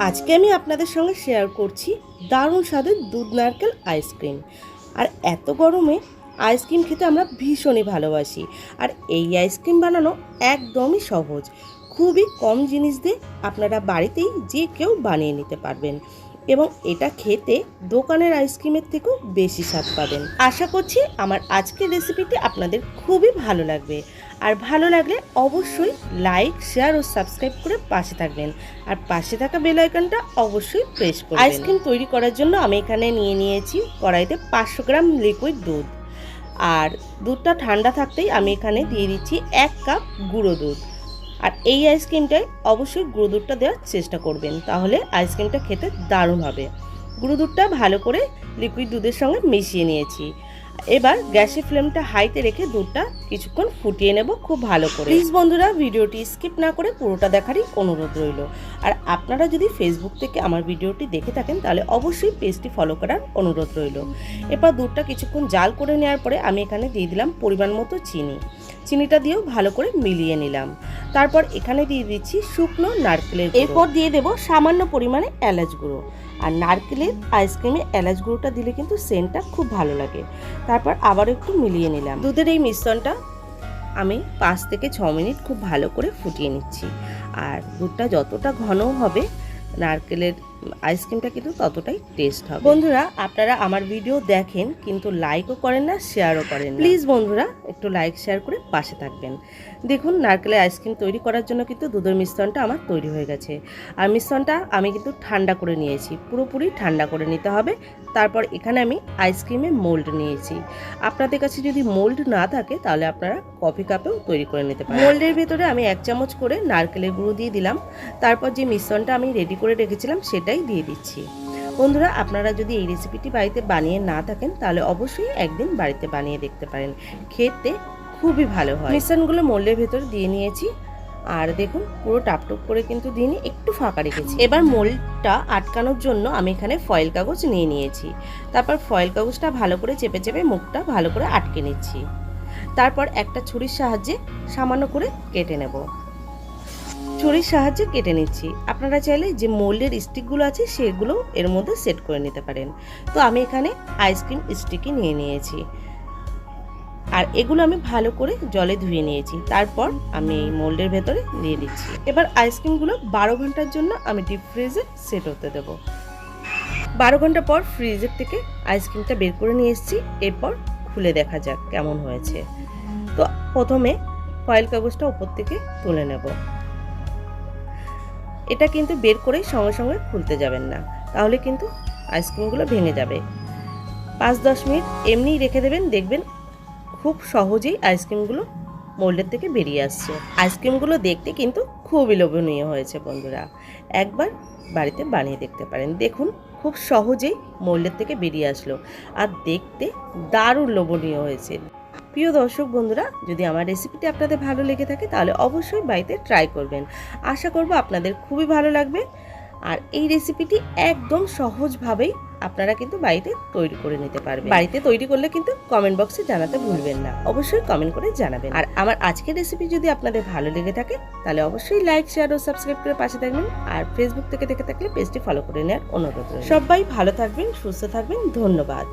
আজকে আমি আপনাদের সঙ্গে শেয়ার করছি দারুণ স্বাদের দুধ নারকেল আইসক্রিম। আর এত গরমে আইসক্রিম খেতে আমরা ভীষণই ভালোবাসি। আর এই আইসক্রিম বানানো একদমই সহজ, খুবই কম জিনিস দিয়ে আপনারা বাড়িতেই যে কেউ বানিয়ে নিতে পারবেন এবং এটা খেতে দোকানের আইসক্রিমের থেকেও বেশি স্বাদ পাবেন। আশা করছি আমার আজকের রেসিপিটি আপনাদের খুবই ভালো লাগবে। আর ভালো লাগলে অবশ্যই লাইক, শেয়ার ও সাবস্ক্রাইব করে পাশে থাকবেন। আর পাশে থাকা বেল আইকনটা অবশ্যই প্রেস করবেন। আইসক্রিম তৈরি করার জন্য আমি এখানে নিয়েছি কড়াইতে 500 গ্রাম লিকুইড দুধ। আর দুধটা ঠান্ডা থাকতেই আমি এখানে দিয়ে দিচ্ছি 1 কাপ গুঁড়ো দুধ। আর এই আইসক্রিমটায় অবশ্যই গুঁড়ো দুধটা দেওয়ার চেষ্টা করবেন, তাহলে আইসক্রিমটা খেতে দারুণ হবে। গুঁড়ো দুধটা ভালো করে লিকুইড দুধের সঙ্গে মিশিয়ে নিয়েছি। এবার গ্যাসের ফ্লেমটা হাইতে রেখে দুধটা কিছুক্ষণ ফুটিয়ে নেব খুব ভালো করে। প্লিজ বন্ধুরা, ভিডিওটি স্কিপ না করে পুরোটা দেখারই অনুরোধ রইল। আর আপনারা যদি ফেসবুক থেকে আমার ভিডিওটি দেখে থাকেন তাহলে অবশ্যই পেজটি ফলো করার অনুরোধ রইল। এরপর দুধটা কিছুক্ষণ জাল করে নেওয়ার পরে আমি এখানে দিয়ে দিলাম পরিমাণ মতো চিনিটা দিয়েও ভালো করে মিলিয়ে নিলাম। তারপর এখানে দিয়ে দিচ্ছি শুকনো নারকেলের গুঁড়ো। এরপর দিয়ে দেব সামান্য পরিমাণে এলাচ গুঁড়ো। আর নারকেলের আইসক্রিমে এলাচ গুঁড়োটা দিলে কিন্তু সেন্টটা খুব ভালো লাগে। তারপর আবার একটু মিলিয়ে নিলাম। দুধের এই মিশ্রণটা আমি 5 থেকে 6 মিনিট খুব ভালো করে ফুটিয়ে নিচ্ছি। আর দুধটা যতটা ঘন হবে নারকেলের আইসক্রিমটা কিন্তু ততটাই টেস্ট হবে। বন্ধুরা, আপনারা আমার ভিডিও দেখেন কিন্তু লাইকও করেন না, শেয়ারও করেন না। প্লিজ বন্ধুরা, একটু লাইক শেয়ার করে পাশে থাকবেন। দেখুন, নারকেলের আইসক্রিম তৈরি করার জন্য কিন্তু দুধের মিশ্রণটা আমার তৈরি হয়ে গেছে। আর মিশ্রণটা আমি কিন্তু ঠান্ডা করে নিয়েছি, পুরোপুরি ঠান্ডা করে নিতে হবে। তারপর এখানে আমি আইসক্রিমে মোল্ড নিয়েছি। আপনাদের কাছে যদি মোল্ড না থাকে তাহলে আপনারা কফি কাপেও তৈরি করে নিতে পারেন। মোল্ডের ভেতরে আমি 1 চামচ করে নারকেলের গুঁড়ো দিয়ে দিলাম। তারপর যে মিশ্রণটা আমি রেডি করে রেখেছিলাম সেটাই দিয়ে দিচ্ছি। বন্ধুরা, আপনারা যদি এই রেসিপিটি বাড়িতে বানিয়ে না থাকেন তাহলে অবশ্যই একদিন বাড়িতে বানিয়ে দেখতে পারেন, খেতে খুবই ভালো হয়। মিশ্রণগুলো মোল্ডের ভেতর দিয়ে নিয়েছি। আর দেখুন, পুরো টাপটপ করে কিন্তু দিয়ে একটু ফাঁকা রেখেছি। এবার মোল্ডটা আটকানোর জন্য আমি এখানে ফয়েল কাগজ নিয়েছি। তারপর ফয়েল কাগজটা ভালো করে চেপে চেপে মুখটা ভালো করে আটকে নিচ্ছি। তারপর একটা ছুরির সাহায্যে সামান্য করে কেটে নেব। ছুরির সাহায্যে কেটে নিচ্ছি। আপনারা চাইলে যে মোল্ডের স্টিকগুলো আছে সেগুলো এর মধ্যে সেট করে নিতে পারেন। তো আমি এখানে আইসক্রিম স্টিকই নিয়েছি। আর এগুলো আমি ভালো করে জলে ধুয়ে নিয়েছি। তারপর আমি এই মোল্ডের ভেতরে দিয়ে দিচ্ছি। এবার আইসক্রিমগুলো 12 ঘন্টার জন্য আমি ডিপ ফ্রিজে সেট হতে দেবো। 12 ঘন্টা পর ফ্রিজের থেকে আইসক্রিমটা বের করে নিয়ে এসেছি। এরপর খুলে দেখা যাক কেমন হয়েছে। তো প্রথমে ফয়েল কাগজটা উপর থেকে তুলে নেব। এটা কিন্তু বের করেই সঙ্গে সঙ্গে খুলতে যাবেন না, তাহলে কিন্তু আইসক্রিমগুলো ভেঙে যাবে। 5-10 মিনিট এমনিই রেখে দেবেন, দেখবেন খুব সহজেই আইসক্রিমগুলো মোল্ডের থেকে বেরিয়ে আসছে। আইসক্রিমগুলো দেখতে কিন্তু খুবই লোভনীয় হয়েছে। বন্ধুরা, একবার বাড়িতে বানিয়ে দেখতে পারেন। দেখুন, খুব সহজেই মোল্ডের থেকে বেরিয়ে আসলো আর দেখতে দারুণ লোভনীয় হয়েছে। প্রিয় দর্শক বন্ধুরা, যদি আমার রেসিপিটি আপনাদের ভালো লেগে থাকে তাহলে অবশ্যই বাড়িতে ট্রাই করবেন। আশা করব আপনাদের খুবই ভালো লাগবে। আর এই রেসিপিটি একদম সহজভাবেই আপনারা কিন্তু বাড়িতে তৈরি করে নিতে পারবেন। বাড়িতে তৈরি করলে কিন্তু কমেন্ট বক্সে জানাতে ভুলবেন না, অবশ্যই কমেন্ট করে জানাবেন। আর আমার আজকের রেসিপি যদি আপনাদের ভালো লেগে থাকে তাহলে অবশ্যই লাইক, শেয়ার ও সাবস্ক্রাইব করে পাশে থাকবেন। আর ফেসবুক থেকে দেখে থাকলে পেজটি ফলো করে নেওয়ার অনুরোধ রইল। সবাই ভালো থাকবেন, সুস্থ থাকবেন। ধন্যবাদ।